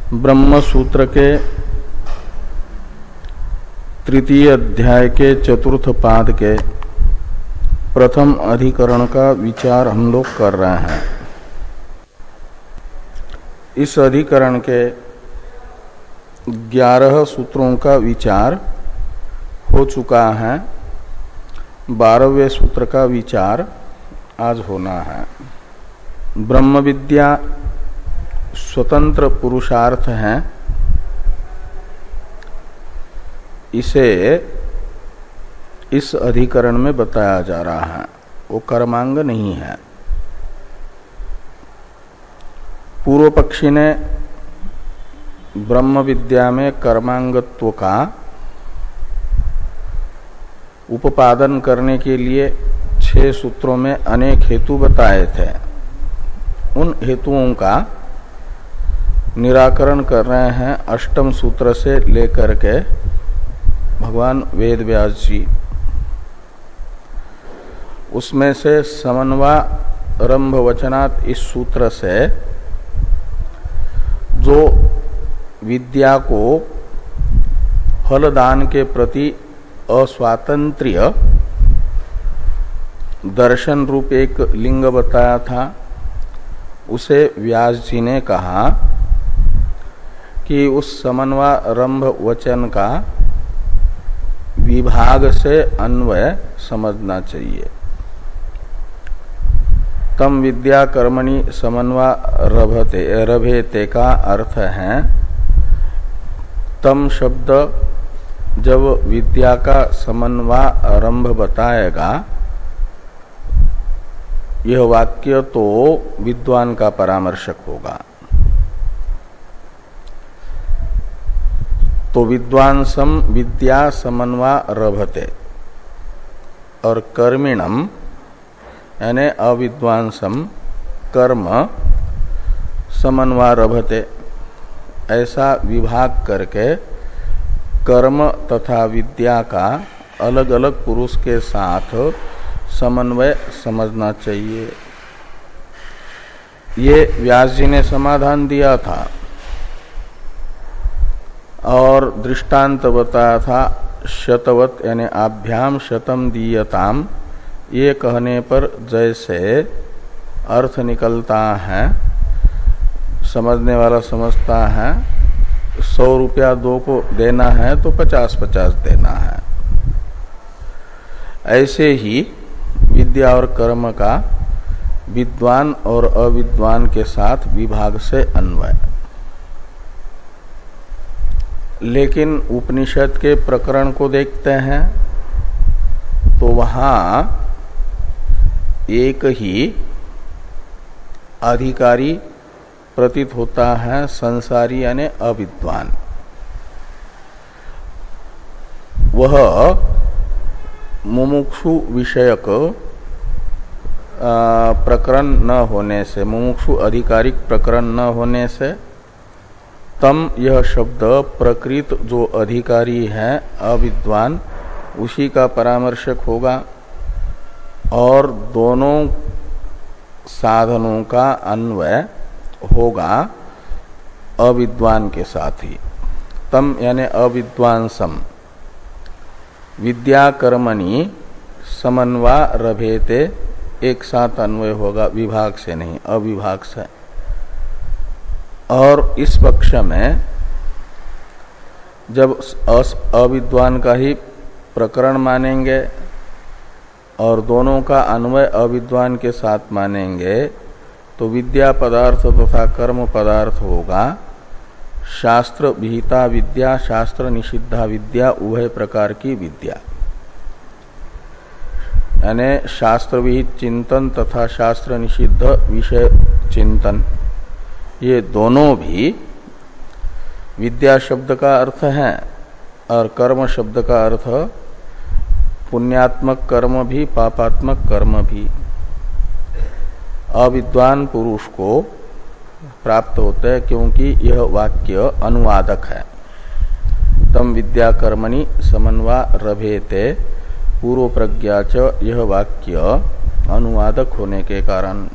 ब्रह्म सूत्र के तृतीय अध्याय के चतुर्थ पाद के प्रथम अधिकरण का विचार हम लोग कर रहे हैं। इस अधिकरण के 11 सूत्रों का विचार हो चुका है। 12वें सूत्र का विचार आज होना है। ब्रह्म विद्या स्वतंत्र पुरुषार्थ है, इसे इस अधिकरण में बताया जा रहा है। वो कर्मांग नहीं है। पूर्व पक्षी ने ब्रह्म विद्या में कर्मांगत्व का उपादन करने के लिए 6 सूत्रों में अनेक हेतु बताए थे। उन हेतुओं का निराकरण कर रहे हैं अष्टम सूत्र से लेकर के भगवान वेद व्यास जी। उसमें से समन्वारंभ वचनात् इस सूत्र से जो विद्या को फलदान के प्रति अस्वातंत्र्य दर्शन रूप एक लिंग बताया था, उसे व्यास जी ने कहा कि उस समन्वारंभ वचन का विभाग से अन्वय समझना चाहिए। तम विद्या कर्मणि समन्वारभेते का अर्थ है, तम शब्द जब विद्या का समन्वारंभ बताएगा, यह वाक्य तो विद्वान का परामर्शक होगा। तो विद्वांसम विद्या समन्वारभते और कर्मिणम यानी अविद्वांसम कर्म समन्वारभते, ऐसा विभाग करके कर्म तथा विद्या का अलग अलग पुरुष के साथ समन्वय समझना चाहिए। ये व्यास जी ने समाधान दिया था और दृष्टांत बताया था शतवत यानी आभ्याम शतम दीयताम। ये कहने पर जैसे अर्थ निकलता है, समझने वाला समझता है 100 रुपया 2 को देना है तो 50-50 देना है। ऐसे ही विद्या और कर्म का विद्वान और अविद्वान के साथ विभाग से अन्वय। लेकिन उपनिषद के प्रकरण को देखते हैं तो वहां एक ही अधिकारी प्रतीत होता है, संसारी यानी अविद्वान। वह मुमुक्षु विषयक प्रकरण न होने से, मुमुक्षु अधिकारिक प्रकरण न होने से तम यह शब्द प्रकृत जो अधिकारी है अविद्वान, उसी का परामर्शक होगा और दोनों साधनों का अन्वय होगा अविद्वान के साथ ही। तम यानी अविद्वांसम विद्या कर्मणि समन्वारभेते, एक साथ अन्वय होगा, विभाग से नहीं, अविभाग से। और इस पक्ष में जब अविद्वान का ही प्रकरण मानेंगे और दोनों का अन्वय अविद्वान के साथ मानेंगे तो विद्या पदार्थ तथा कर्म पदार्थ होगा शास्त्र विहिता विद्या, शास्त्र निषिद्धा विद्या, उभय प्रकार की विद्या। यानी शास्त्र विहित चिंतन तथा शास्त्र निषिद्ध विषय चिंतन, ये दोनों भी विद्या शब्द का अर्थ है और कर्म शब्द का अर्थ पुण्यात्मक कर्म भी पापात्मक कर्म भी। अविद्वान पुरुष को प्राप्त होते हैं क्योंकि यह वाक्य अनुवादक है। तम विद्या कर्मणि समन्वारभेते पूर्व प्रज्ञा च, यह वाक्य अनुवादक होने के कारण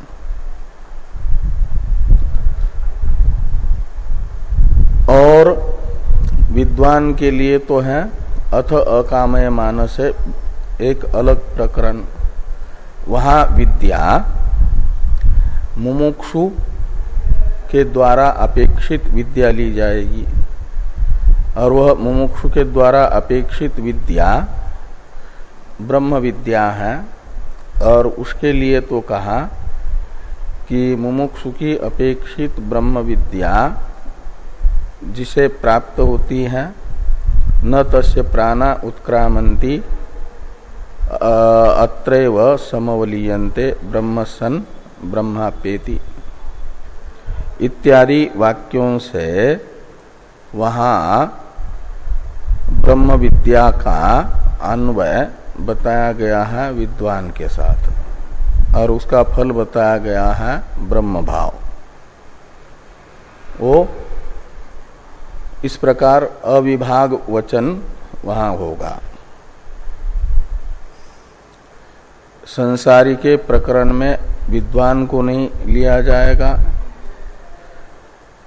और विद्वान के लिए तो है अथ अकामय मानस है एक अलग प्रकरण। वहां विद्या मुमुक्षु के द्वारा अपेक्षित विद्या ली जाएगी और वह मुमुक्षु के द्वारा अपेक्षित विद्या ब्रह्म विद्या है। और उसके लिए तो कहा कि मुमुक्षु की अपेक्षित ब्रह्म विद्या जिसे प्राप्त होती है न तस्य प्राणा उत्क्रामंती अत्रैव समवलीयन्ते ब्रह्मसन ब्रह्मापेति इत्यादि वाक्यों से वहां ब्रह्म विद्या का अन्वय बताया गया है विद्वान के साथ और उसका फल बताया गया है ब्रह्म भाव। वो इस प्रकार अविभाग वचन वहां होगा। संसारी के प्रकरण में विद्वान को नहीं लिया जाएगा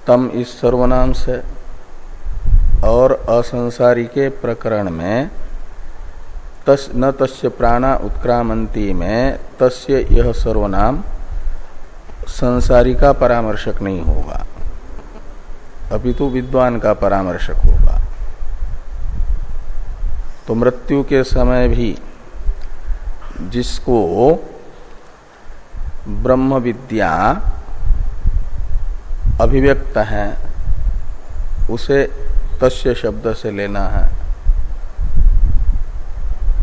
तम इस सर्वनाम से, और असंसारी के प्रकरण में न तस्य प्राणा उत्क्रामंती में तस्य यह सर्वनाम संसारी का परामर्शक नहीं होगा अपितु विद्वान का परामर्शक होगा। तो मृत्यु के समय भी जिसको ब्रह्म विद्या अभिव्यक्त है उसे तस्य शब्द से लेना है।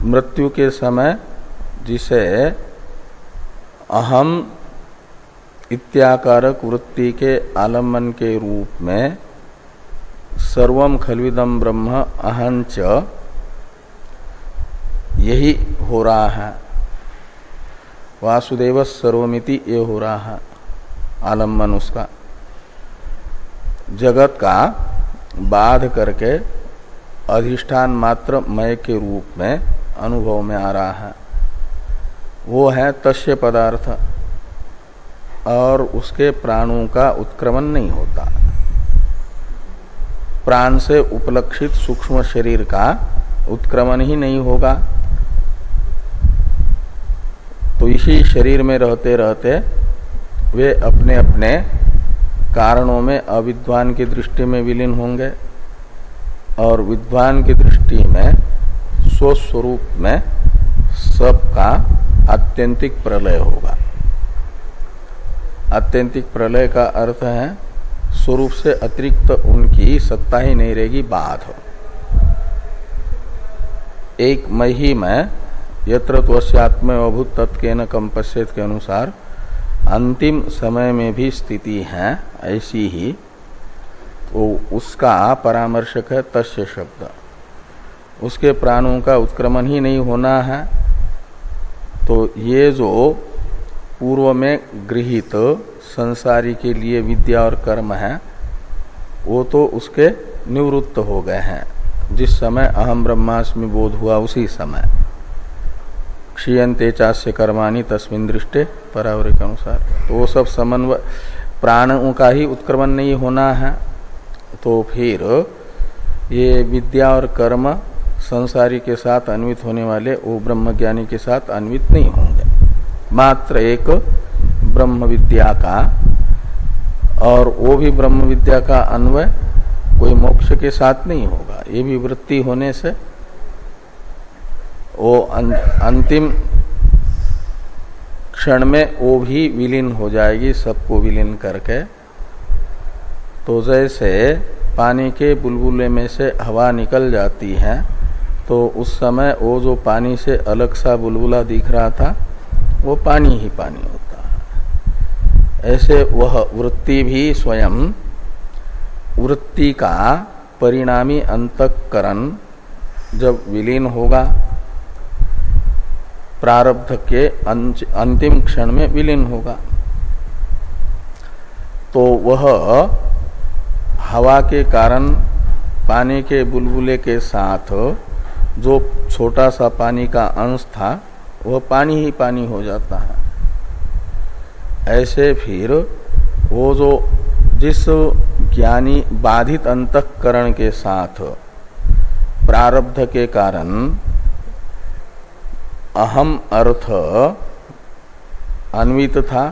मृत्यु के समय जिसे अहम इत्याकारक वृत्ति के आलम्बन के रूप में सर्वम खल्विदम ब्रह्म अहंच यही हो रहा है, वासुदेव सर्वमिति ये हो रहा है आलम्बन उसका, जगत का बाध करके अधिष्ठान मात्र मय के रूप में अनुभव में आ रहा है, वो है तस्य पदार्थ और उसके प्राणों का उत्क्रमण नहीं होता। प्राण से उपलक्षित सूक्ष्म शरीर का उत्क्रमण ही नहीं होगा। तो इसी शरीर में रहते रहते वे अपने अपने कारणों में अविद्वान की दृष्टि में विलीन होंगे और विद्वान की दृष्टि में स्वस्वरूप में सबका आत्यंतिक प्रलय होगा। आत्यंतिक प्रलय का अर्थ है स्वरूप से अतिरिक्त उनकी सत्ता ही नहीं रहेगी, बाध हो। एक मही में यत्र त्वस्यात्म अभूत तत्केन कंपस्यत के अनुसार अंतिम समय में भी स्थिति है, ऐसी ही वो उसका परामर्शक है तस्य शब्द। उसके प्राणों का उत्क्रमण ही नहीं होना है। तो ये जो पूर्व में गृहीत संसारी के लिए विद्या और कर्म है वो तो उसके निवृत्त हो गए हैं। जिस समय अहम ब्रह्मास्मि बोध हुआ उसी समय क्षीयन्ते चास्य कर्माणि तस्मिन् दृष्टे परावरे के अनुसार, तो वो सब समन्वय प्राणों का ही उत्क्रमण नहीं होना है। तो फिर ये विद्या और कर्म संसारी के साथ अन्वित होने वाले वो ब्रह्मज्ञानी के साथ अन्वित नहीं होंगे। मात्र एक ब्रह्म विद्या का, और वो भी ब्रह्म विद्या का अन्वय कोई मोक्ष के साथ नहीं होगा। ये भी वृत्ति होने से वो अंतिम क्षण में वो भी विलीन हो जाएगी, सबको विलीन करके। तो जैसे पानी के बुलबुले में से हवा निकल जाती है तो उस समय वो जो पानी से अलग सा बुलबुला दिख रहा था वो पानी ही पानी होता है। ऐसे वह वृत्ति भी स्वयं वृत्ति का परिणामी अंतःकरण जब विलीन होगा, प्रारब्ध के अंतिम क्षण में विलीन होगा, तो वह हवा के कारण पानी के बुलबुले के साथ जो छोटा सा पानी का अंश था वह पानी ही पानी हो जाता है। ऐसे फिर वो जो जिस ज्ञानी बाधित अंतःकरण के साथ प्रारब्ध के कारण अहम अर्थ अन्वित था,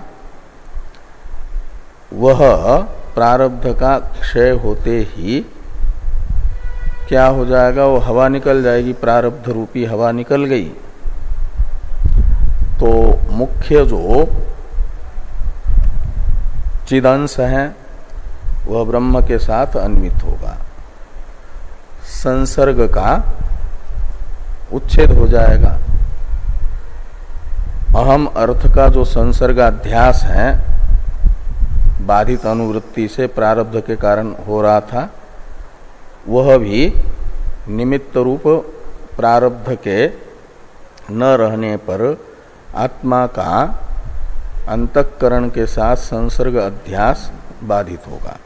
वह प्रारब्ध का क्षय होते ही क्या हो जाएगा, वो हवा निकल जाएगी, प्रारब्ध रूपी हवा निकल गई। तो मुख्य जो चिदंश है वह ब्रह्म के साथ अन्वित होगा, संसर्ग का उच्छेद हो जाएगा। अहम अर्थ का जो संसर्गाध्यास है बाधित अनुवृत्ति से प्रारब्ध के कारण हो रहा था, वह भी निमित्त रूप प्रारब्ध के न रहने पर आत्मा का अंतःकरण के साथ संसर्ग अध्यास बाधित होगा,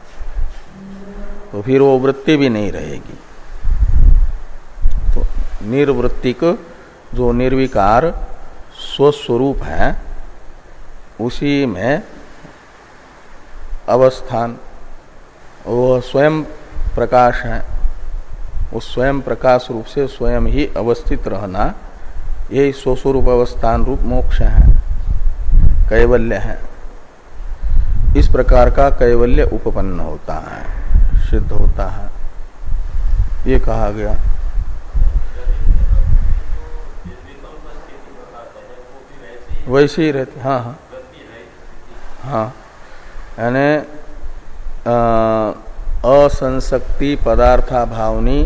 तो फिर वो वृत्ति भी नहीं रहेगी। तो निर्वृत्तिक जो निर्विकार स्वस्वरूप है उसी में अवस्थान, वह स्वयं प्रकाश है, उस स्वयं प्रकाश रूप से स्वयं ही अवस्थित रहना, यही स्वस्वरूप अवस्थान रूप मोक्ष है, कैवल्य है। इस प्रकार का कैवल्य उपपन्न होता है, सिद्ध होता है, ये कहा गया। वैसे ही रहती, हाँ हाँ हाँ, यानी असंसक्ति पदार्था भावनी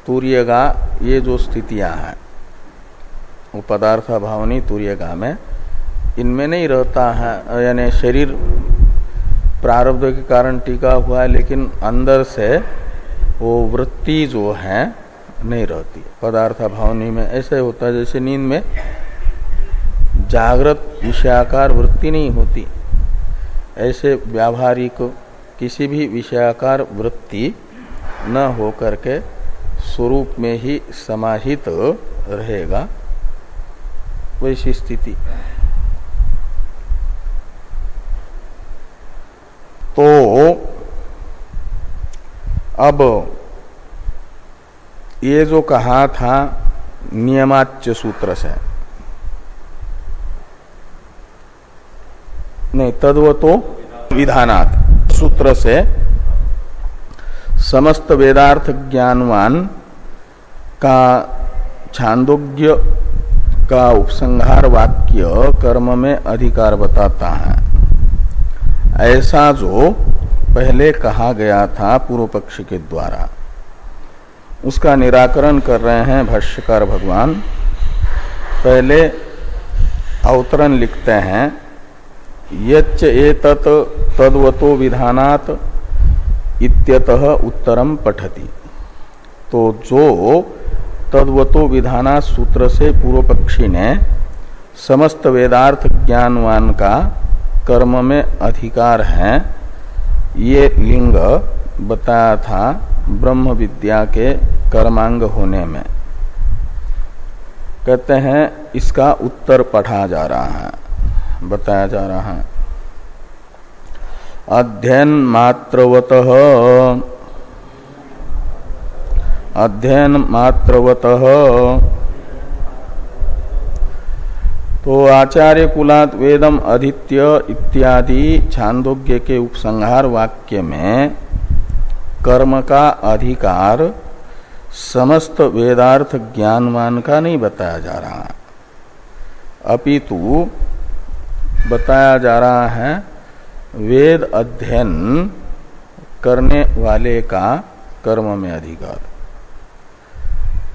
तुर्यगा, ये जो स्थितियां हैं वो पदार्था भावनी तुर्यगा में इनमें नहीं रहता है, यानी शरीर प्रारब्ध के कारण टिका हुआ है, लेकिन अंदर से वो वृत्ति जो है नहीं रहती पदार्था भावनी में। ऐसे होता है जैसे नींद में जागृत विषयाकार वृत्ति नहीं होती, ऐसे व्यावहारिक किसी भी विषयाकार वृत्ति न हो करके स्वरूप में ही समाहित रहेगा, वैसी स्थिति। तो अब ये जो कहा था नियमाच्य सूत्र से, नहीं तद्वतो विधानात् सूत्र से समस्त वेदार्थ ज्ञानवान का छांदोग्य का उपसंहार वाक्य कर्म में अधिकार बताता है। ऐसा जो पहले कहा गया था पूर्व पक्ष के द्वारा, उसका निराकरण कर रहे हैं भाष्यकार भगवान। पहले अवतरण लिखते हैं, यच्च एतत् तद्वतो विधानात् इत्यतः उत्तरम पठति। तो जो तद्वतो विधानात् सूत्र से पूर्व पक्षी ने समस्त वेदार्थ ज्ञानवान का कर्म में अधिकार है, ये लिंग बताया था ब्रह्म विद्या के कर्मांग होने में। कहते हैं इसका उत्तर पढ़ा जा रहा है, बताया जा रहा है। अध्ययन मात्रवतः तो आचार्य कुलात वेदम अधीत्य इत्यादि छांदोग्य के उपसंहार वाक्य में कर्म का अधिकार समस्त वेदार्थ ज्ञानवान का नहीं बताया जा रहा, अपितु बताया जा रहा है वेद अध्ययन करने वाले का कर्म में अधिकार।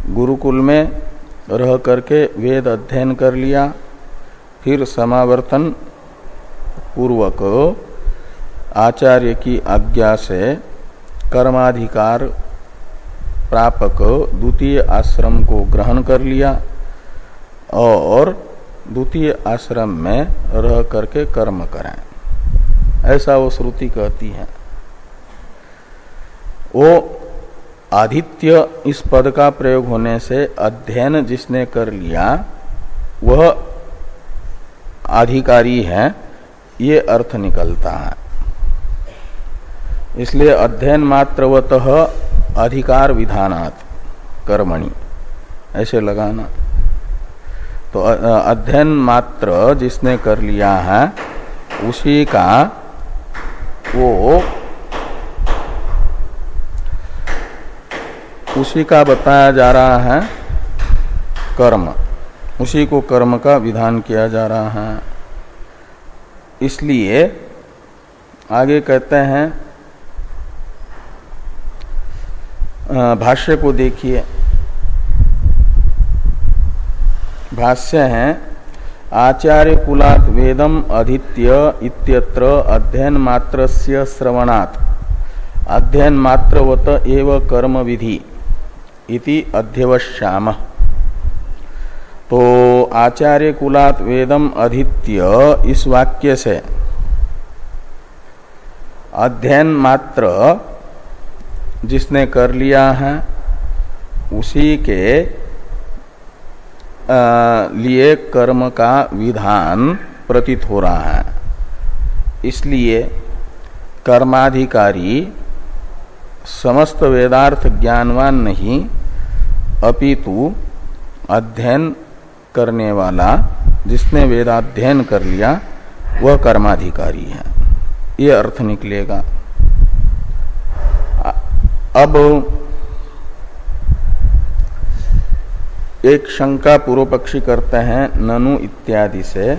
गुरुकुल में रह करके वेद अध्ययन कर लिया, फिर समावर्तन पूर्वक आचार्य की आज्ञा से कर्माधिकार प्रापक द्वितीय आश्रम को ग्रहण कर लिया और द्वितीय आश्रम में रह करके कर्म करें, ऐसा वो श्रुति कहती है। वो आदित्य इस पद का प्रयोग होने से अध्ययन जिसने कर लिया वह अधिकारी है, ये अर्थ निकलता है। इसलिए अध्ययन मात्रवतः अधिकार विधानात् कर्मणि ऐसे लगाना। तो अध्ययन मात्र जिसने कर लिया है उसी का उसी का बताया जा रहा है कर्म, उसी को कर्म का विधान किया जा रहा है। इसलिए आगे कहते हैं, भाष्य को देखिए, भाष्य है आचार्य कुलात् वेदम अधीत्य इत्यत्र अध्ययन मात्रस्य श्रवणात् अध्ययन मात्रवत एव कर्म विधि इति अध्यवश्यामः। तो आचार्य कुलात् वेदम अधीत्य इस वाक्य से अध्ययन मात्र जिसने कर लिया है उसी के लिए कर्म का विधान प्रतीत हो रहा है। इसलिए कर्माधिकारी समस्त वेदार्थ ज्ञानवान नहीं, अपितु अध्ययन करने वाला जिसने वेदाध्ययन कर लिया वह कर्माधिकारी है, ये अर्थ निकलेगा। अब एक शंका पूर्व पक्षी करते हैं ननु इत्यादि से,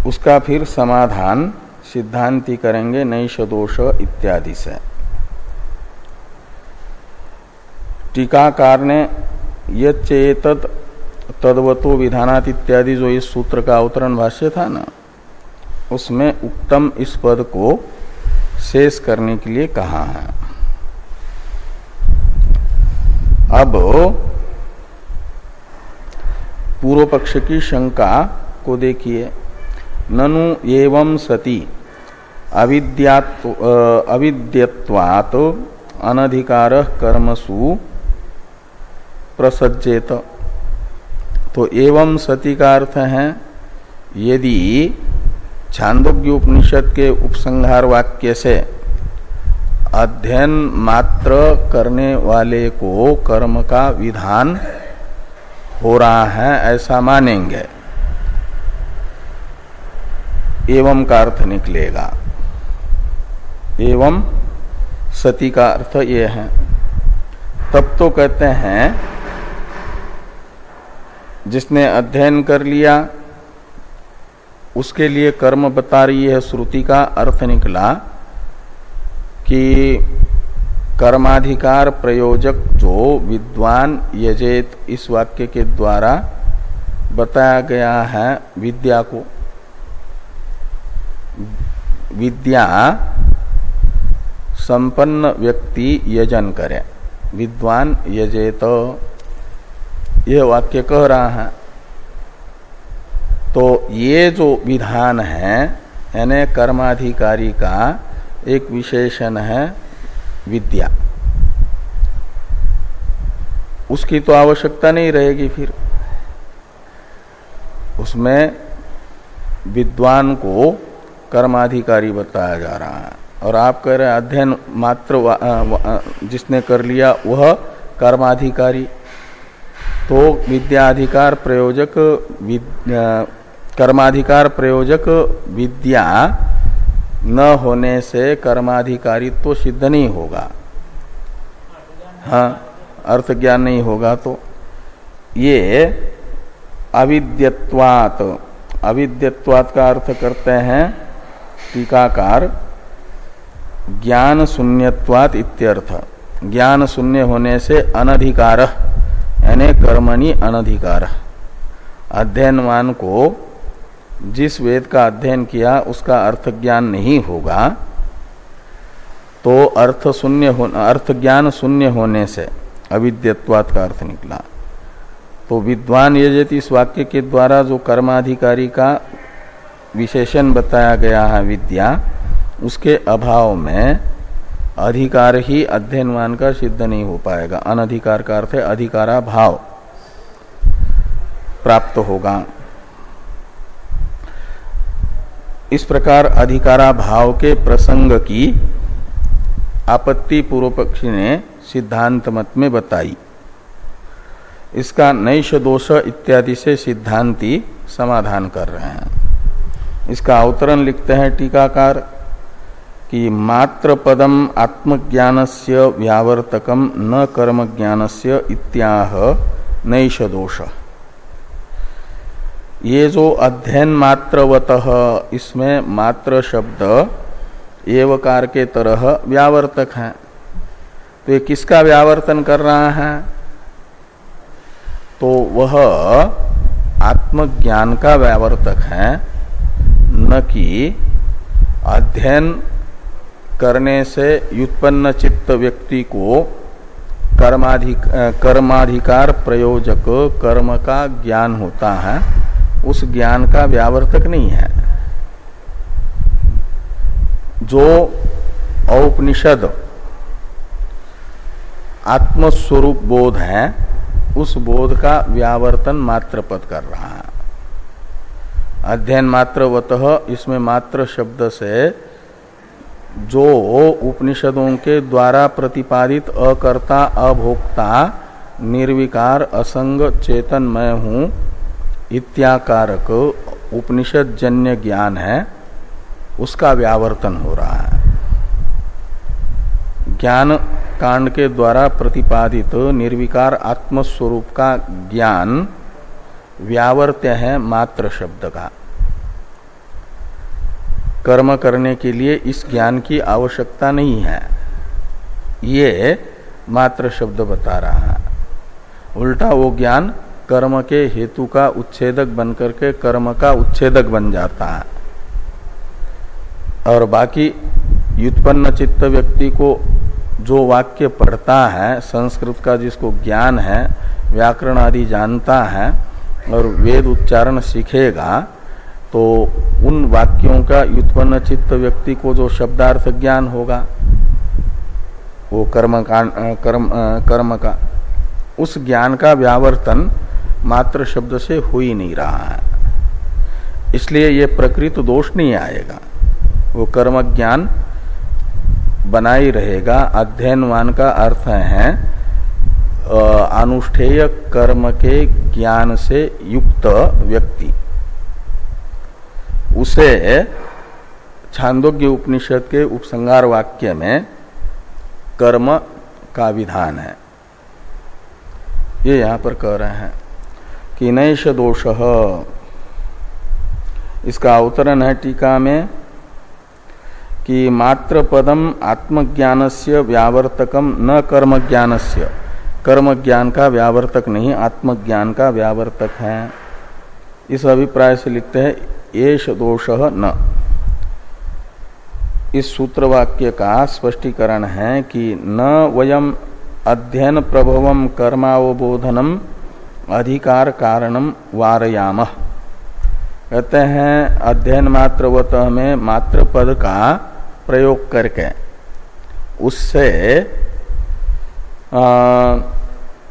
उसका फिर समाधान सिद्धांति करेंगे नैष दोष इत्यादि से। टीकाकार ने यच्चेतत् तद्वतो विधानात् इत्यादि जो इस सूत्र का अवतरण भाष्य था ना, उसमें उक्तम इस पद को शेष करने के लिए कहा है। अब पूर्व पक्ष की शंका को देखिए, ननु एवं सति अविद्यत्वात् अनधिकारः कर्मसु प्रसज्जेत। तो एवं सति का अर्थ है यदि छांदोग्य उपनिषद के उपसंहार वाक्य से अध्ययन मात्र करने वाले को कर्म का विधान हो रहा है ऐसा मानेंगे, एवं का अर्थ निकलेगा। एवं सति का अर्थ ये है। तब तो कहते हैं जिसने अध्ययन कर लिया उसके लिए कर्म बता रही है श्रुति का अर्थ निकला कि कर्माधिकार प्रयोजक जो विद्वान यजेत इस वाक्य के द्वारा बताया गया है विद्या को। विद्या संपन्न व्यक्ति यजन करे, विद्वान यजेत, यह वाक्य कह रहा है। तो ये जो विधान है यानी कर्माधिकारी का एक विशेषण है विद्या, उसकी तो आवश्यकता नहीं रहेगी, फिर उसमें विद्वान को कर्माधिकारी बताया जा रहा है। और आप कह रहे हैं अध्ययन मात्र जिसने कर लिया वह कर्माधिकारी, तो विद्याधिकार प्रयोजक कर्माधिकार प्रयोजक विद्या न होने से कर्माधिकारित्व तो सिद्ध नहीं होगा। हाँ, अर्थ ज्ञान नहीं होगा। तो ये अविद्यत्वात्, अविद्यत्वात् का अर्थ करते हैं टीकाकार ज्ञान शून्यत्वात् इत्यर्थ। ज्ञान शून्य होने से अनधिकार यानी कर्मणि अनधिकार। अध्ययनवान को जिस वेद का अध्ययन किया उसका अर्थ ज्ञान नहीं होगा, तो अर्थ ज्ञान शून्य होने से अविद्यत्वात् का अर्थ निकला। तो विद्वान यजेति इस वाक्य के द्वारा जो कर्माधिकारी का विशेषण बताया गया है विद्या, उसके अभाव में अधिकार ही अध्ययनवान का सिद्ध नहीं हो पाएगा। अनधिकार का अर्थ है अधिकारा भाव प्राप्त होगा। इस प्रकार अधिकारा भाव के प्रसंग की आपत्ति पूर्व पक्षी ने सिद्धांत मत में बताई। इसका नैष दोष इत्यादि से सिद्धांती समाधान कर रहे हैं। इसका अवतरण लिखते हैं टीकाकार कि मात्र पदम आत्मज्ञानस्य व्यावर्तकम न कर्म ज्ञानस्य इत्याह नैष दोष। ये जो अध्ययन मात्रवतः, इसमें मात्र शब्द एवकार के तरह व्यावर्तक है। तो ये किसका व्यावर्तन कर रहा है? तो वह आत्मज्ञान का व्यावर्तक है, न कि अध्ययन करने से व्युत्पन्न चित्त व्यक्ति को कर्माधिकार प्रयोजक कर्म का ज्ञान होता है, उस ज्ञान का व्यावर्तक नहीं है। जो औपनिषद आत्मस्वरूप बोध है, उस बोध का व्यावर्तन मात्र पद कर रहा है। अध्ययन मात्रवतः, इसमें मात्र शब्द से जो उपनिषदों के द्वारा प्रतिपादित अकर्ता अभोक्ता निर्विकार असंग चेतन मैं हूं इत्याकारक उपनिषद जन्य ज्ञान है, उसका व्यावर्तन हो रहा है। ज्ञान कांड के द्वारा प्रतिपादित निर्विकार आत्मस्वरूप का ज्ञान व्यावर्त्य है मात्र शब्द का। कर्म करने के लिए इस ज्ञान की आवश्यकता नहीं है, ये मात्र शब्द बता रहा है। उल्टा वो ज्ञान कर्म के हेतु का उच्छेदक बनकर के कर्म का उच्छेदक बन जाता है। और बाकी व्युत्पन्न चित्त व्यक्ति को जो वाक्य पढ़ता है, संस्कृत का जिसको ज्ञान है, व्याकरण आदि जानता है और वेद उच्चारण सीखेगा, तो उन वाक्यों का व्युत्पन्न चित्त व्यक्ति को जो शब्दार्थ ज्ञान होगा, वो कर्म का उस ज्ञान का व्यावर्तन मात्र शब्द से हो ही नहीं रहा है। इसलिए ये प्रकृत दोष नहीं आएगा, वो कर्म ज्ञान बना ही रहेगा। अध्ययनवान का अर्थ है अनुष्ठेय कर्म के ज्ञान से युक्त व्यक्ति। उसे छांदोग्य उपनिषद के उपसंहार वाक्य में कर्म का विधान है, ये यहां पर कह रहे हैं कि नैष दोषः। इसका अवतरण है टीका में कि मात्र पदम आत्मज्ञानस्य व्यावर्तकम न कर्म ज्ञानस्य। कर्म ज्ञान का व्यावर्तक नहीं, आत्मज्ञान का व्यावर्तक है। इस अभिप्राय से लिखते हैं एष दोषः न। इस सूत्र वाक्य का स्पष्टीकरण है कि न वयम अध्ययन प्रभवम कर्मावबोधनम अधिकार कारणम वारयामः। कहते हैं अध्ययन मात्रवतः में मात्र पद का प्रयोग करके उससे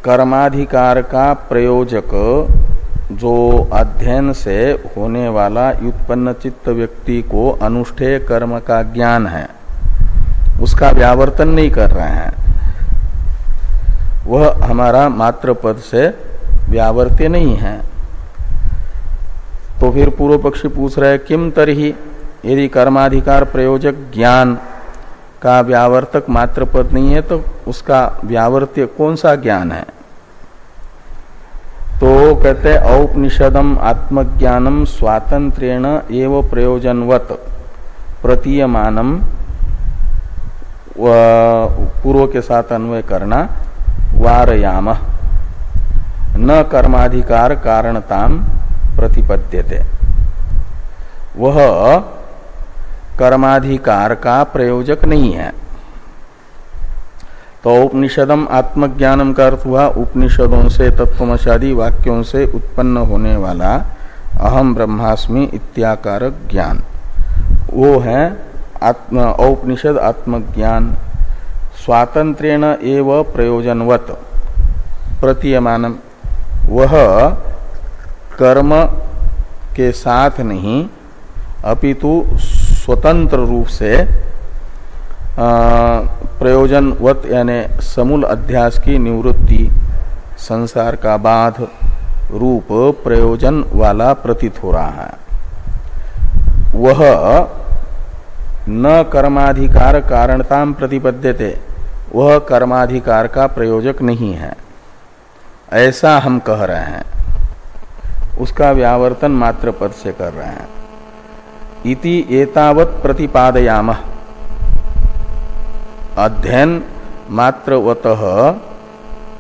कर्माधिकार का प्रयोजक जो अध्ययन से होने वाला व्युत्पन्न चित्त व्यक्ति को अनुष्ठेय कर्म का ज्ञान है, उसका व्यावर्तन नहीं कर रहे हैं। वह हमारा मात्र पद से व्यावर्त्य नहीं है। तो फिर पूर्व पक्षी पूछ रहे किम तरही, यदि कर्माधिकार प्रयोजक ज्ञान का व्यावर्तक मात्र पद नहीं है तो उसका व्यावर्त्य कौन सा ज्ञान है? तो कहते औपनिषदम आत्मज्ञानम स्वातंत्र्येण एव प्रयोजनवत प्रतीयमानम, पूर्व के साथ अन्वय करना, वारयामः न कर्माधिकार कारणताम प्रतिपद्यते। वह कर्माधिकार का प्रयोजक नहीं है। तो उपनिषदम आत्मज्ञानम का अर्थ हुआ उपनिषदों से, तत्वमशादी वाक्यों से उत्पन्न होने वाला अहम ब्रह्मास्मि इत्याकारक ज्ञान, वो है औपनिषद आत्मज्ञान। स्वातंत्र्येण एव प्रयोजनवत प्रतीयमानम, वह कर्म के साथ नहीं अपितु स्वतंत्र रूप से प्रयोजनवत यानी समूल अध्यास की निवृत्ति, संसार का बाध रूप प्रयोजन वाला प्रतीत हो रहा है। वह न कर्माधिकार कारणताम प्रतिपद्यते, वह कर्माधिकार का प्रयोजक नहीं है, ऐसा हम कह रहे हैं। उसका व्यावर्तन मात्र पद से कर रहे हैं। इति एतावत् प्रतिपादयामः, अध्ययन मात्रवतः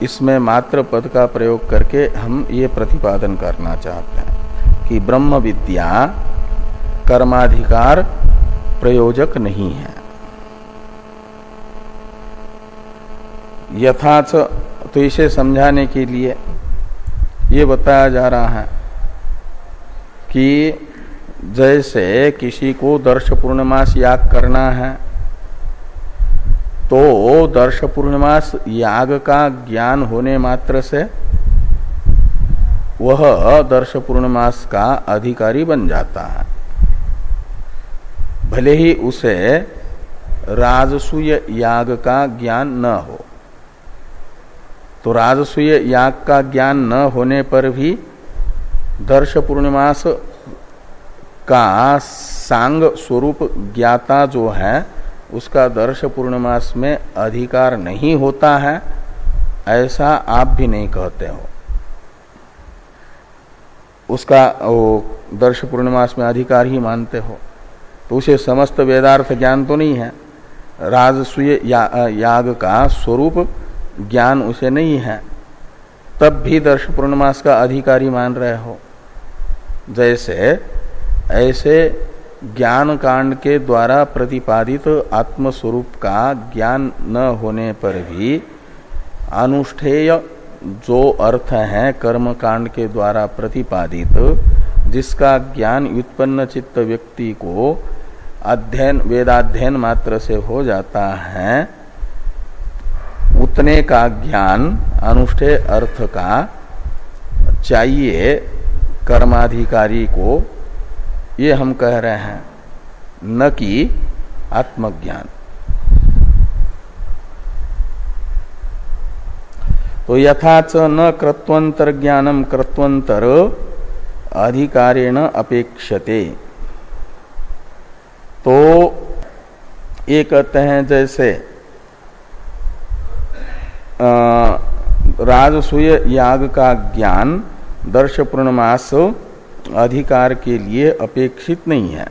इसमें मात्र पद का प्रयोग करके हम ये प्रतिपादन करना चाहते हैं कि ब्रह्म विद्या कर्माधिकार प्रयोजक नहीं है। यथाच, तो इसे समझाने के लिए ये बताया जा रहा है कि जैसे किसी को दर्श पूर्णमास याग करना है तो दर्श पूर्णिमास याग का ज्ञान होने मात्र से वह दर्श पूर्णिमास का अधिकारी बन जाता है, भले ही उसे राजसूय याग का ज्ञान न हो। तो राजसूय याग का ज्ञान न होने पर भी दर्श पूर्णिमास का सांग स्वरूप ज्ञाता जो है उसका दर्श पूर्णमास में अधिकार नहीं होता है, ऐसा आप भी नहीं कहते हो। उसका दर्श पूर्णमास में अधिकार ही मानते हो, तो उसे समस्त वेदार्थ ज्ञान तो नहीं है, राजसूय याग का स्वरूप ज्ञान उसे नहीं है, तब भी दर्श पूर्णमास का अधिकारी मान रहे हो। जैसे ऐसे ज्ञान कांड के द्वारा प्रतिपादित आत्मस्वरूप का ज्ञान न होने पर भी अनुष्ठेय जो अर्थ है कर्म कांड के द्वारा प्रतिपादित, जिसका ज्ञान व्युत्पन्न चित्त व्यक्ति को अध्ययन वेदाध्ययन मात्र से हो जाता है, उतने का ज्ञान अनुष्ठेय अर्थ का चाहिए कर्माधिकारी को, ये हम कह रहे हैं, न कि आत्मज्ञान। तो यथाच न कृत्वंतर ज्ञानम कृत्वंतर अधिकारेण अपेक्षते। तो ये कहते हैं जैसे राजसूय याग का ज्ञान दर्श पूर्णमास अधिकार के लिए अपेक्षित नहीं है,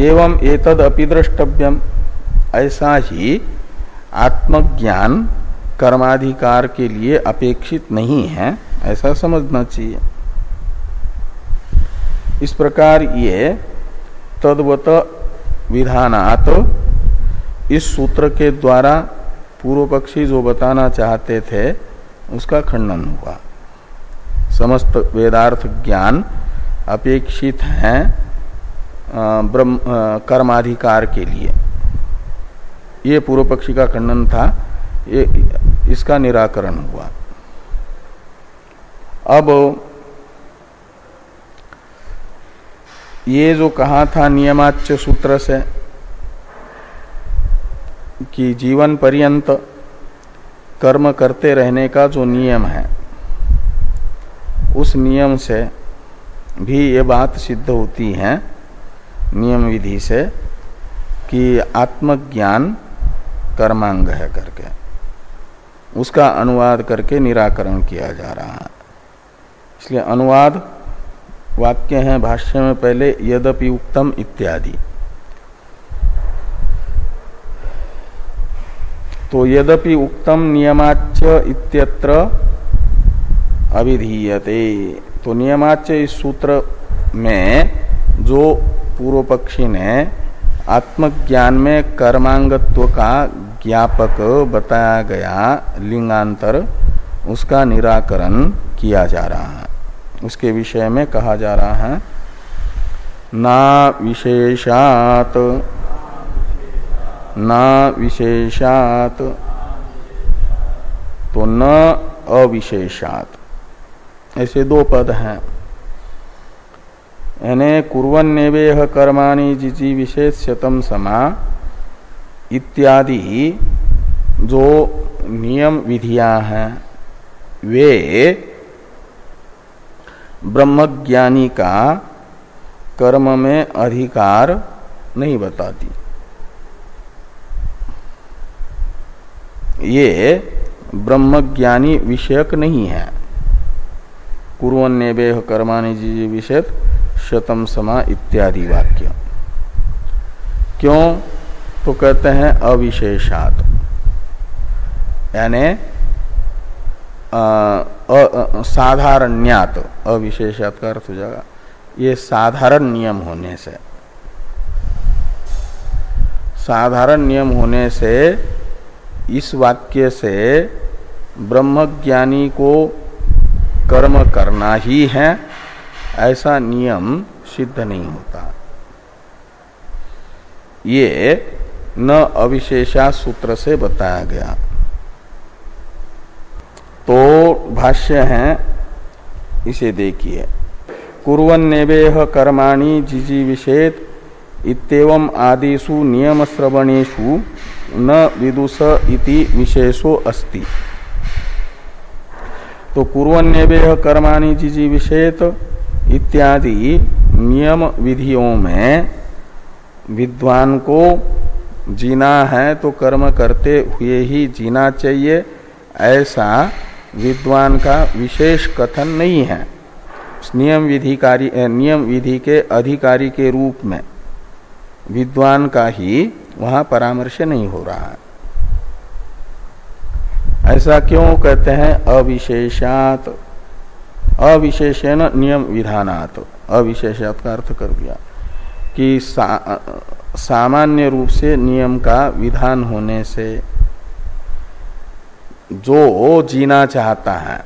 एवं एतद अपि द्रष्टव्यम, ऐसा ही आत्मज्ञान कर्माधिकार के लिए अपेक्षित नहीं है, ऐसा समझना चाहिए। इस प्रकार ये तद्वत विधानात इस सूत्र के द्वारा पूर्व पक्षी जो बताना चाहते थे उसका खंडन हुआ। समस्त वेदार्थ ज्ञान अपेक्षित है ब्रह्म कर्माधिकार के लिए, ये पूर्व पक्षी का खंडन था, ये इसका निराकरण हुआ। अब ये जो कहा था नियमाच्य सूत्र से कि जीवन पर्यंत कर्म करते रहने का जो नियम है, उस नियम से भी ये बात सिद्ध होती है नियम विधि से कि आत्मज्ञान कर्मांग है करके, उसका अनुवाद करके निराकरण किया जा रहा है। इसलिए अनुवाद वाक्य हैं भाष्य में पहले यद्यपि उक्तम इत्यादि। तो यद्यपि उक्तम नियमाच्य इत्यत्र अभिधीयते, तो नियमाच्य इस सूत्र में जो पूर्व पक्षी ने आत्मज्ञान में कर्मांगत्व का ज्ञापक बताया गया लिंगांतर, उसका निराकरण किया जा रहा है। उसके विषय में कहा जा रहा है ना विशेषात, ना विशेषात, तो न अविशेषात, ऐसे दो पद हैं। यानी कुर्वन्नेवेह कर्माणि जिजीविषेत् शतम समा इत्यादि जो नियम विधियां हैं वे ब्रह्मज्ञानी का कर्म में अधिकार नहीं बताती। ये ब्रह्मज्ञानी विषयक नहीं है। कुर्वन्नेवेह कर्माणि जिजीविषेत् शतम समा इत्यादि वाक्य क्यों? तो कहते हैं अविशेषात, यानी साधारण्यात। अविशेषात का अर्थ हो जाएगा ये साधारण नियम होने से। साधारण नियम होने से इस वाक्य से ब्रह्मज्ञानी को कर्म करना ही है ऐसा नियम सिद्ध नहीं होता। ये न अविशेषा सूत्र से बताया गया। तो भाष्य है, इसे देखिए। कुर्वन्नेवेह कर्माणि जिजीविषेत् इत्येवम् आदिषु नियम श्रवणेषु न विदुष इति विशेषो अस्ति। तो कुर्वन्नेवेह कर्माणि जिजीविषेत् इत्यादि नियम विधियों में विद्वान को जीना है तो कर्म करते हुए ही जीना चाहिए ऐसा विद्वान का विशेष कथन नहीं है। नियम विधि के अधिकारी के रूप में विद्वान का ही वहां परामर्श नहीं हो रहा है। ऐसा क्यों कहते हैं? अविशेषात, अविशेषेण नियम विधानात। अविशेषात का अर्थ कर दिया कि सामान्य रूप से नियम का विधान होने से जो जीना चाहता है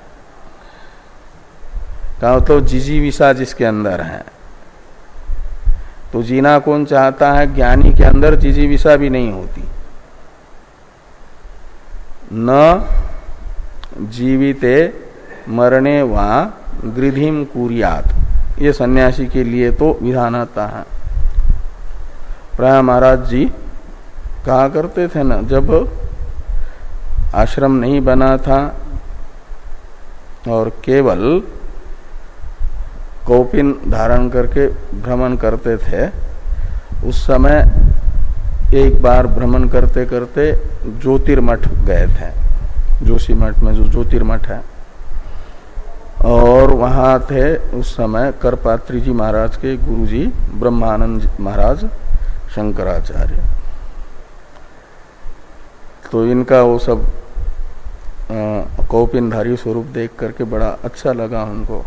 का मतलब जिजीविषा जिसके अंदर है, तो जीना कौन चाहता है? ज्ञानी के अंदर जिजीविषा भी नहीं होती। न जीविते मरणे वा गृधिम कुर्यात, ये सन्यासी के लिए तो विधान आता है। प्राय महाराज जी कहा करते थे ना, जब आश्रम नहीं बना था और केवल कौपिन धारण करके भ्रमण करते थे, उस समय एक बार भ्रमण करते करते ज्योतिर्मठ गए थे। जोशी मठ में जो ज्योतिर्मठ है, और वहां थे उस समय करपात्री जी महाराज के गुरुजी ब्रह्मानंद महाराज शंकराचार्य। तो इनका वो सब कौपिनधारी स्वरूप देख करके बड़ा अच्छा लगा उनको।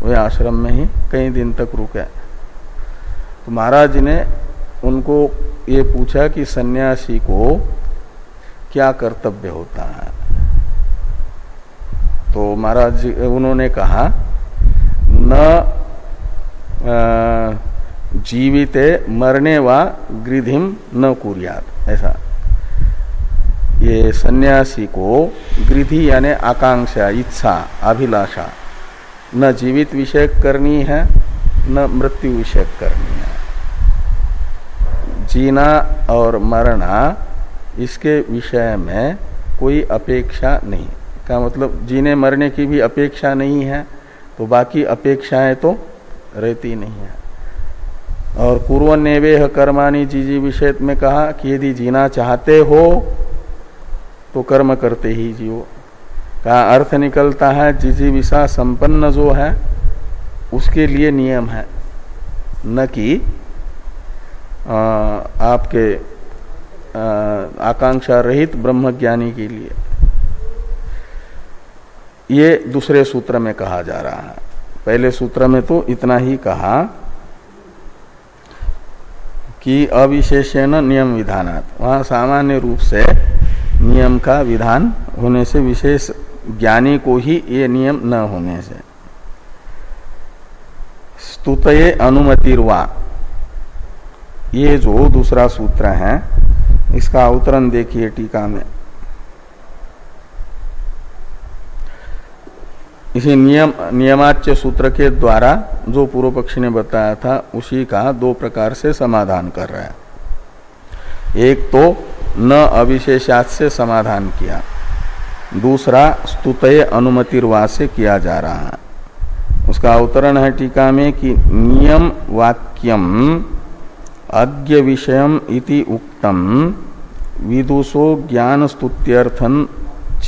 वे आश्रम में ही कई दिन तक रुके। तो महाराज जी ने उनको ये पूछा कि सन्यासी को क्या कर्तव्य होता है। तो महाराज जी उन्होंने कहा, न जीविते मरने वा गृधिम न कुर्यात। ऐसा ये सन्यासी को गृधि यानी आकांक्षा, इच्छा, अभिलाषा न जीवित विषय करनी है न मृत्यु विषय करनी है। जीना और मरना इसके विषय में कोई अपेक्षा नहीं का मतलब जीने मरने की भी अपेक्षा नहीं है, तो बाकी अपेक्षाएं तो रहती नहीं है। और कुर्वन्नेवेह कर्माणि जिजीविषेत् में कहा कि यदि जीना चाहते हो तो कर्म करते ही जियो। का अर्थ निकलता है जिजीविषा संपन्न जो है उसके लिए नियम है, न कि आपके आकांक्षा रहित ब्रह्मज्ञानी के लिए। ये दूसरे सूत्र में कहा जा रहा है। पहले सूत्र में तो इतना ही कहा कि अविशेषेण नियम विधानात्, वहां सामान्य रूप से नियम का विधान होने से विशेष ज्ञानी को ही ये नियम न होने से। स्तुतये अनुमतिर्वा, ये जो दूसरा सूत्र है इसका अवतरण देखिए टीका में। इसी नियमाच्य सूत्र के द्वारा जो पूर्व पक्षी ने बताया था उसी का दो प्रकार से समाधान कर रहा है। एक तो न अविशेषात से समाधान किया, दूसरा स्तुतये अनुमतिर्वा से किया जा रहा है। उसका अवतरण है टीका में कि नियम वाक्यम अज्ञ विषयम इति उक्तम विदुषो ज्ञान स्तुत्यर्थं च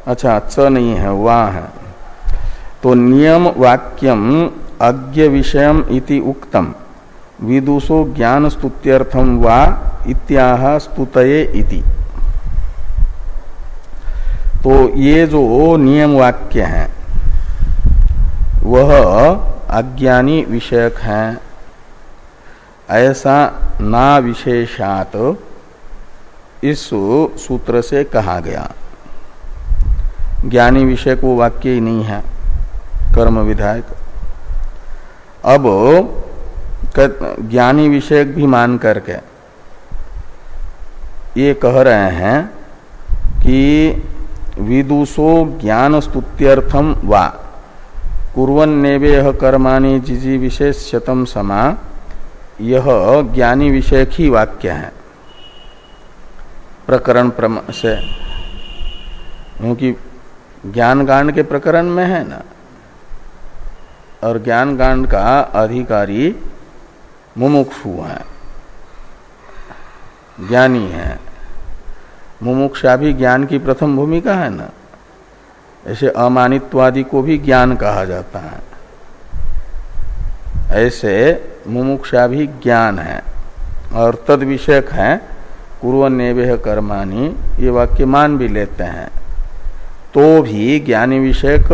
अच्छा च नहीं है, वाह है। तो नियम वाक्यम अज्ञ विषयम इति उक्तम विदुषो ज्ञान स्तुत्यर्थम वा इत्याह स्तुतये इति। तो ये जो नियम वाक्य हैं वह अज्ञानी विषयक हैं, ऐसा ना विशेषात इस सूत्र से कहा गया। ज्ञानी विषयक वो वाक्य ही नहीं है, कर्म विधायक। अब ज्ञानी विषयक भी मान करके ये कह रहे हैं कि विदुषो ज्ञान स्तुत्यर्थम वा कुर्वन्नेवेह कर्माणि जिजी विशेष्यतम समा, यह ज्ञानी विषयक ही वाक्य है प्रकरण से, क्योंकि ज्ञान कांड के प्रकरण में है ना, और ज्ञान कांड का अधिकारी मुमुक्षु है, ज्ञानी है। मुमुक्षा भी ज्ञान की प्रथम भूमिका है ना, ऐसे अमानित्वादि को भी ज्ञान कहा जाता है, ऐसे मुमुक्षा भी ज्ञान है और तद विषयक है कुर्वन्नेवेह कर्माणि, ये वाक्य मान भी लेते हैं। तो भी ज्ञानी विषयक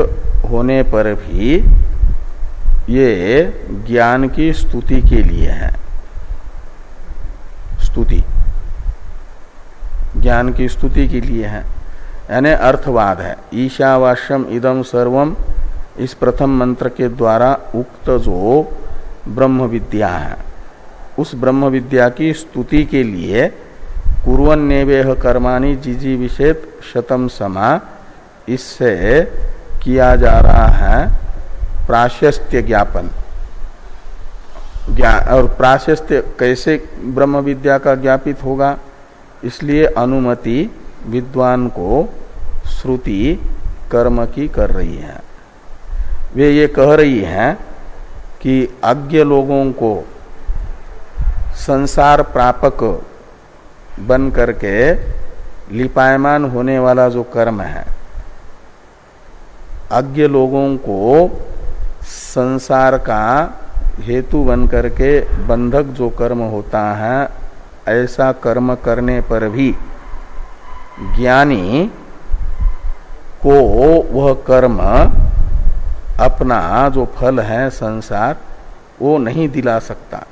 होने पर भी ये ज्ञान की स्तुति के लिए है। स्तुति ज्ञान की स्तुति के लिए है, यानी अर्थवाद है। ईशावास्यम इदम सर्वम, इस प्रथम मंत्र के द्वारा उक्त जो ब्रह्म विद्या है, उस ब्रह्म विद्या की स्तुति के लिए कुर्वन्नेवेह कर्माणि जिजी विषेत शतम समा, इससे किया जा रहा है प्राशस्त्य ज्ञापन। और प्राशस्त्य कैसे ब्रह्म विद्या का ज्ञापित होगा, इसलिए अनुमति विद्वान को श्रुति कर्म की कर रही है। वे ये कह रही हैं कि अज्ञ लोगों को संसार प्रापक बन करके लिपायमान होने वाला जो कर्म है, अज्ञ लोगों को संसार का हेतु बन करके बंधक जो कर्म होता है, ऐसा कर्म करने पर भी ज्ञानी को वह कर्म अपना जो फल है संसार वो नहीं दिला सकता।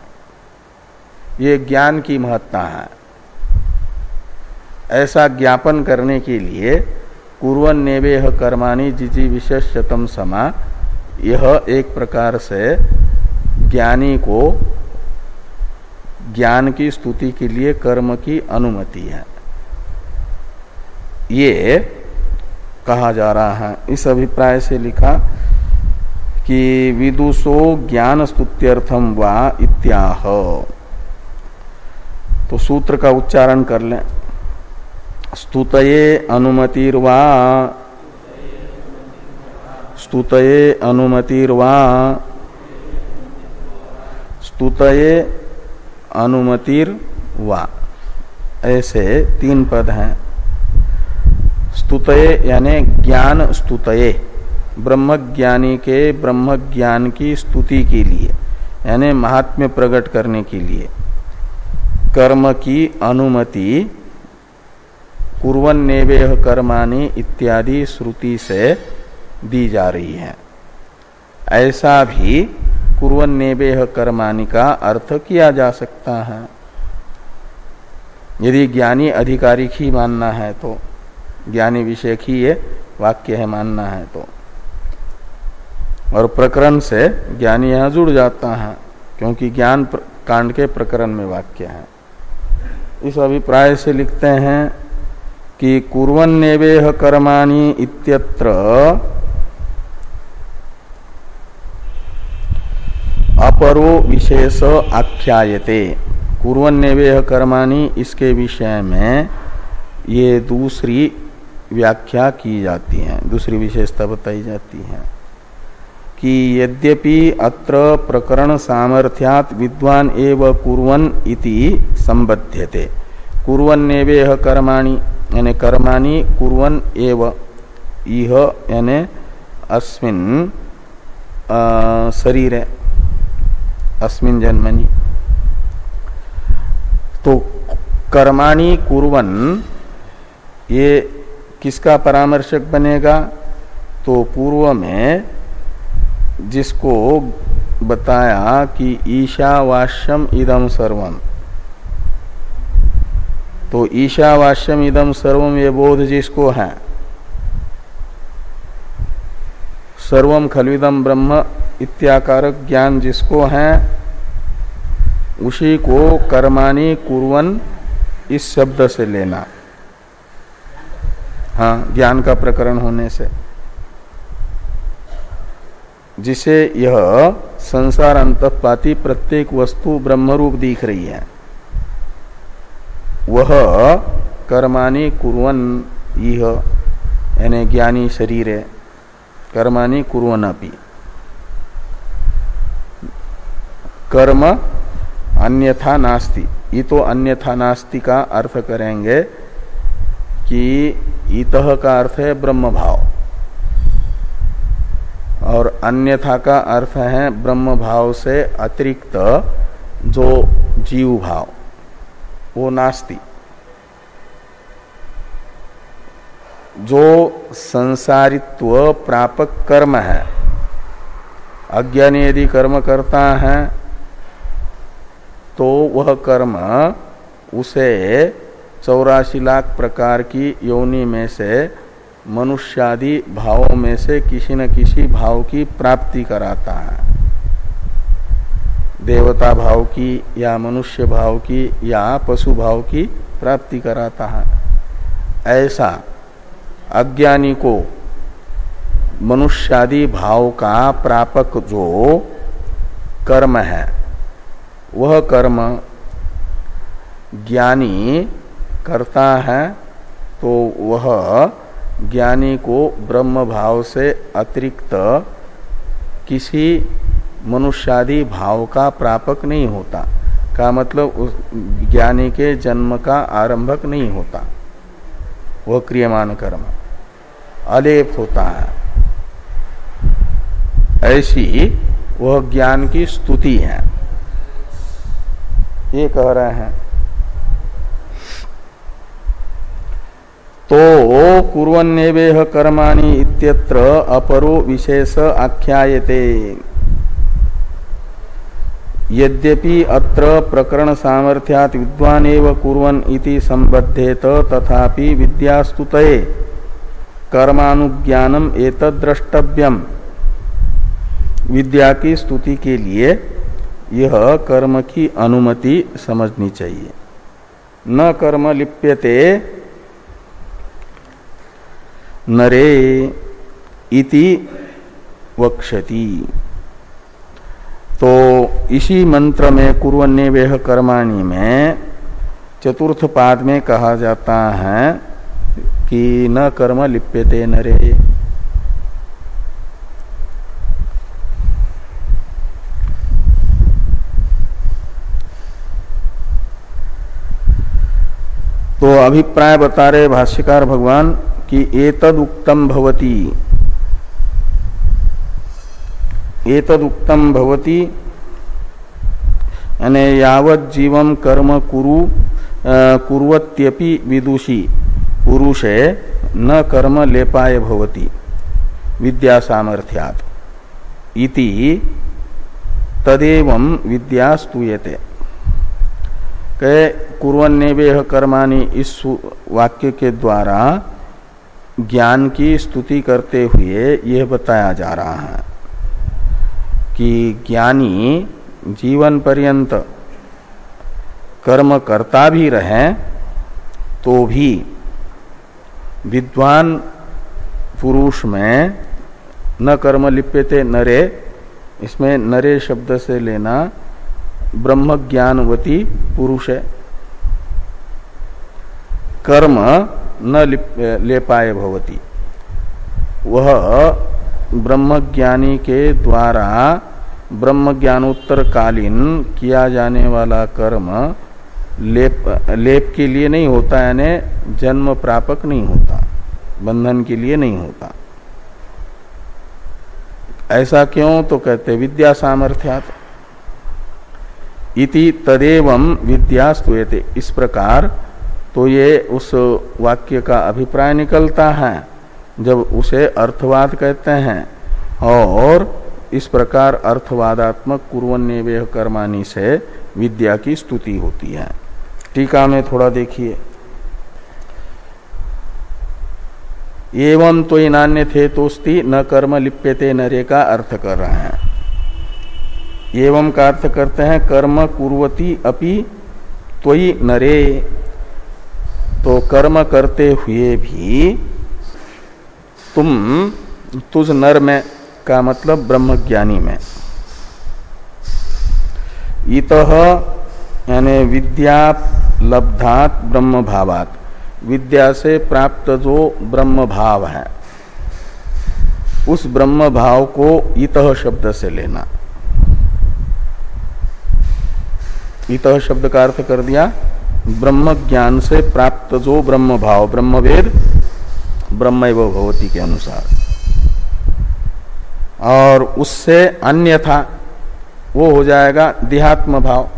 ये ज्ञान की महत्ता है। ऐसा ज्ञापन करने के लिए कुर्वन्नेवेह कर्माणि जिजी विशेष्यतम समा, यह एक प्रकार से ज्ञानी को ज्ञान की स्तुति के लिए कर्म की अनुमति है, ये कहा जा रहा है। इस अभिप्राय से लिखा कि विदुषो ज्ञान स्तुत्यर्थम वा इत्याह। तो सूत्र का उच्चारण कर लें। स्तुतये अनुमतिर्वा, स्तुतये अनुमतिर्वा, स्तुतये अनुमतिर्वा, ऐसे तीन पद हैं। स्तुतये यानी ज्ञान स्तुतये, ब्रह्मज्ञानी के ब्रह्म ज्ञान की स्तुति के लिए, यानी महात्म्य प्रकट करने के लिए कर्म की अनुमति कुर्वन्नेवेह कर्माणि इत्यादि श्रुति से दी जा रही है। ऐसा भी कुर्वन्नेवेह कर्माणि का अर्थ किया जा सकता है, यदि ज्ञानी अधिकारिक ही मानना है तो, ज्ञानी विषयक ही ये वाक्य है मानना है तो। और प्रकरण से ज्ञानी यहाँ जुड़ जाता है, क्योंकि ज्ञान कांड के प्रकरण में वाक्य है। इस अभिप्राय से लिखते हैं कि कुर्वन्नेवेह कर्माणि इत्यत्र अपरो विशेष आख्यायते। कुर्वन्नेवेह कर्माणि इसके विषय में ये दूसरी व्याख्या की जाती है, दूसरी विशेषता बताई जाती है कि यद्यपि अत्र प्रकरण सामर्थ्यात् विद्वान एव कुर्वन् इति संबध्यते। कुर्वन्नेवेह कर्माणि यानी कर्माणि कुर्वन् एव इह यानी अस्मिन् शरीरे अस्मिन् जन्मनि। तो कर्माणि कुर्वन् ये किसका परामर्शक बनेगा? तो पूर्व में जिसको बताया कि ईशावास्यम इदम सर्वम, तो ईशावास्यम इदम सर्वम ये बोध जिसको है, सर्वम खल्विदम ब्रह्म इत्याकारक ज्ञान जिसको है, उसी को कर्माणि कुर्वन् इस शब्द से लेना। हाँ, ज्ञान का प्रकरण होने से, जिसे यह संसार अंतःपाती प्रत्येक वस्तु ब्रह्मरूप दिख रही है, वह कर्माणि कुर्वन् इह यानी ज्ञानी शरीरे कर्माणि कुर्वन् अपि। कर्म अन्यथा नास्ति, ये तो अन्यथा नास्ति का अर्थ करेंगे कि इतः का अर्थ है ब्रह्म भाव और अन्यथा का अर्थ है ब्रह्म भाव से अतिरिक्त जो जीव भाव, वो नास्ति। जो संसारित्व प्रापक कर्म है, अज्ञानी यदि कर्म करता है तो वह कर्म उसे 84 लाख प्रकार की योनि में से मनुष्यादि भावों में से किसी न किसी भाव की प्राप्ति कराता है। देवता भाव की या मनुष्य भाव की या पशु भाव की प्राप्ति कराता है। ऐसा अज्ञानी को मनुष्यादि भाव का प्रापक जो कर्म है, वह कर्म ज्ञानी करता है तो वह ज्ञानी को ब्रह्म भाव से अतिरिक्त किसी मनुष्यादि भाव का प्रापक नहीं होता, का मतलब उस ज्ञानी के जन्म का आरंभक नहीं होता। वह क्रियमान कर्म अलेप होता है। ऐसी वह ज्ञान की स्तुति है, ये कह रहे हैं। तो कुर्वन्नेवेह कर्माणि इत्यत्र अपरो विशेष आख्यायते। यद्यपि अत्र प्रकरण सामर्थ्यात् विद्वान् एव कुर्वन् इति संबध्येत, तथापि विद्यास्तुतये कर्मानुज्ञानम एतद् द्रष्टव्यम। विद्या की स्तुति के लिए यह कर्म की अनुमति समझनी चाहिए। न कर्म लिप्यते नरे इति वक्षति। तो इसी मंत्र में कुर्वन्नेवेह कर्माणि में चतुर्थ पाद में कहा जाता है कि न कर्म लिप्यते नरे। तो अभिप्राय बता रहे भाष्यकार भगवान कि एतदुक्तम भवति, एतदुक्तम भवति यानी यावत् जीवम कर्म कुर्वत्यपि विदुषी पुरुषे न कर्म लेपाय भवति विद्या सामर्थ्यात् इति तदेवं विद्या स्तूयते। कहे कुर्वन्नेवेह कर्माणि इस वाक्य के द्वारा ज्ञान की स्तुति करते हुए यह बताया जा रहा है कि ज्ञानी जीवन पर्यंत कर्म करता भी रहे तो भी विद्वान पुरुष में न कर्म लिप्यते नरे, इसमें नरे शब्द से लेना ब्रह्म ज्ञानवती पुरुष है। कर्म न लेपाय भवती, वह ब्रह्मज्ञानी के द्वारा ब्रह्म ज्ञानोत्तर कालीन किया जाने वाला कर्म लेप के लिए नहीं होता, यानी जन्म प्रापक नहीं होता, बंधन के लिए नहीं होता। ऐसा क्यों? तो कहते विद्या सामर्थ्यात् इति तदेवं विद्या स्तूयते। इस प्रकार तो ये उस वाक्य का अभिप्राय निकलता है जब उसे अर्थवाद कहते हैं, और इस प्रकार अर्थवादात्मक कुर्वन्येवेह कर्माणि से विद्या की स्तुति होती है। टीका में थोड़ा देखिए, एवं तो नान्य थे तोस्ति न कर्म लिप्यते नरे का अर्थ कर रहे हैं। एवं का अर्थ करते हैं कर्म कुर्वती अपि त्वयि नरे, तो कर्म करते हुए भी तुम तुझ नर में का मतलब ब्रह्मज्ञानी में, इतः यानी विद्या लब्धात ब्रह्म भावात, विद्या से प्राप्त जो ब्रह्म भाव है उस ब्रह्म भाव को इतः शब्द से लेना। इतः शब्द का अर्थ कर दिया ब्रह्म ज्ञान से प्राप्त जो ब्रह्म भाव, ब्रह्मवेद ब्रह्मैव भवति के अनुसार, और उससे अन्यथा वो हो जाएगा देहात्म भाव।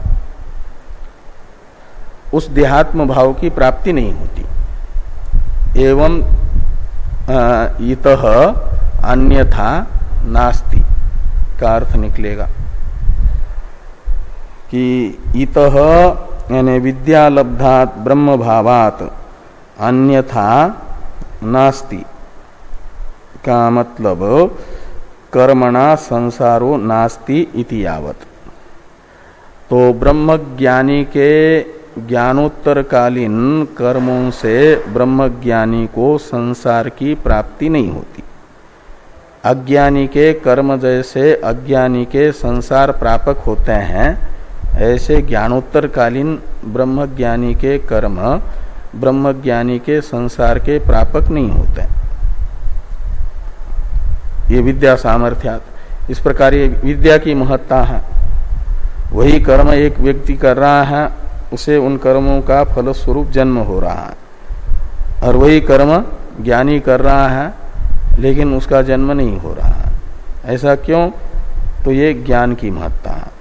उस देहात्म भाव की प्राप्ति नहीं होती। एवं इतः अन्यथा नास्ति का अर्थ निकलेगा कि इतः यानी विद्या लब्धात ब्रह्म भावात अन्यथा नास्ति का मतलब कर्मणा संसारो नास्ति इति यावत। तो ब्रह्मज्ञानी के ज्ञानोत्तरकालीन कर्मों से ब्रह्मज्ञानी को संसार की प्राप्ति नहीं होती। अज्ञानी के कर्म जैसे अज्ञानी के संसार प्रापक होते हैं, ऐसे ज्ञानोत्तरकालीन ब्रह्मज्ञानी के कर्म ब्रह्मज्ञानी के संसार के प्रापक नहीं होते। ये विद्या सामर्थ्यात्, इस प्रकार ये विद्या की महत्ता है। वही कर्म एक व्यक्ति कर रहा है, उसे उन कर्मों का फलस्वरूप जन्म हो रहा है, और वही कर्म ज्ञानी कर रहा है लेकिन उसका जन्म नहीं हो रहा है। ऐसा क्यों? तो ये ज्ञान की महत्ता है।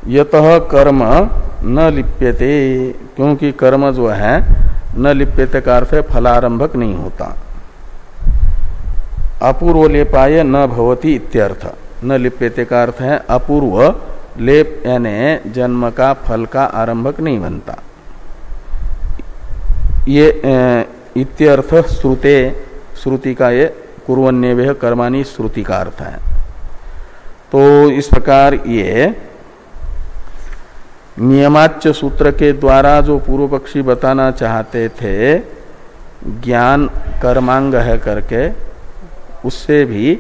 यतः कर्म न लिप्यते, क्योंकि कर्म जो है न लिप्यते का अर्थ फलारंभक नहीं होता। अपूर्व लेपाय न भवति इत्यर्थ। न लिप्यते का अर्थ है अपूर्व लेप, यानी जन्म का फल का आरंभक नहीं बनता। ये इत्यर्थ श्रुते, श्रुति का ये कुर्वन्येवेह कर्माणि श्रुति का अर्थ है। तो इस प्रकार ये नियमाच्य सूत्र के द्वारा जो पूर्व पक्षी बताना चाहते थे ज्ञान कर्मांग है करके, उससे भी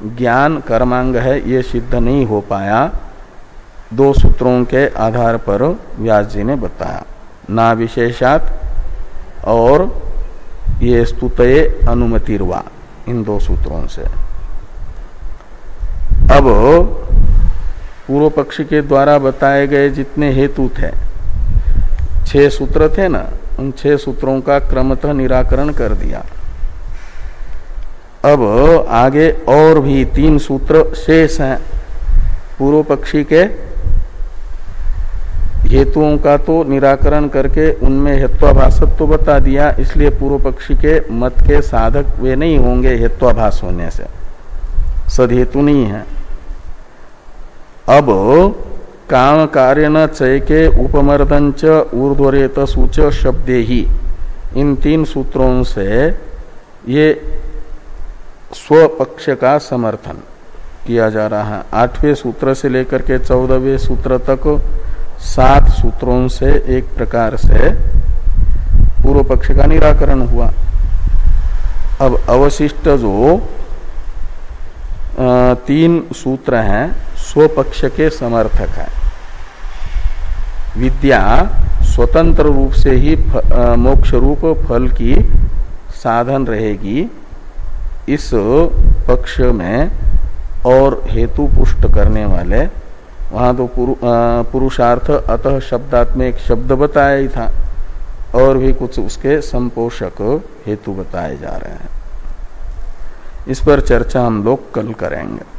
ज्ञान कर्मांग है ये सिद्ध नहीं हो पाया। दो सूत्रों के आधार पर व्यास जी ने बताया, ना विशेषात और ये स्तुतये अनुमतिर्वा, इन दो सूत्रों से। अब पूर्व पक्षी के द्वारा बताए गए जितने हेतु थे, 6 सूत्र थे ना, उन 6 सूत्रों का क्रमतः निराकरण कर दिया। अब आगे और भी 3 सूत्र शेष हैं। पूर्व पक्षी के हेतुओं का तो निराकरण करके उनमें हेत्वाभासत्व तो बता दिया, इसलिए पूर्व पक्षी के मत के साधक वे नहीं होंगे हेत्वाभास होने से, सदहेतु नहीं है। अब काम कार्य न चय के उपमर्दंच ऊर्ध्वरेत सूच शब्दे ही, इन 3 सूत्रों से ये स्वपक्ष का समर्थन किया जा रहा है। 8वें सूत्र से लेकर के 14वें सूत्र तक 7 सूत्रों से एक प्रकार से पूर्व पक्ष का निराकरण हुआ। अब अवशिष्ट जो 3 सूत्र हैं स्वपक्ष के समर्थक है। विद्या स्वतंत्र रूप से ही मोक्ष रूप फल की साधन रहेगी, इस पक्ष में और हेतु पुष्ट करने वाले, वहां तो पुरुषार्थ अतः शब्दात्मक शब्द बताया ही था, और भी कुछ उसके संपोषक हेतु बताए जा रहे हैं। इस पर चर्चा हम लोग कल करेंगे।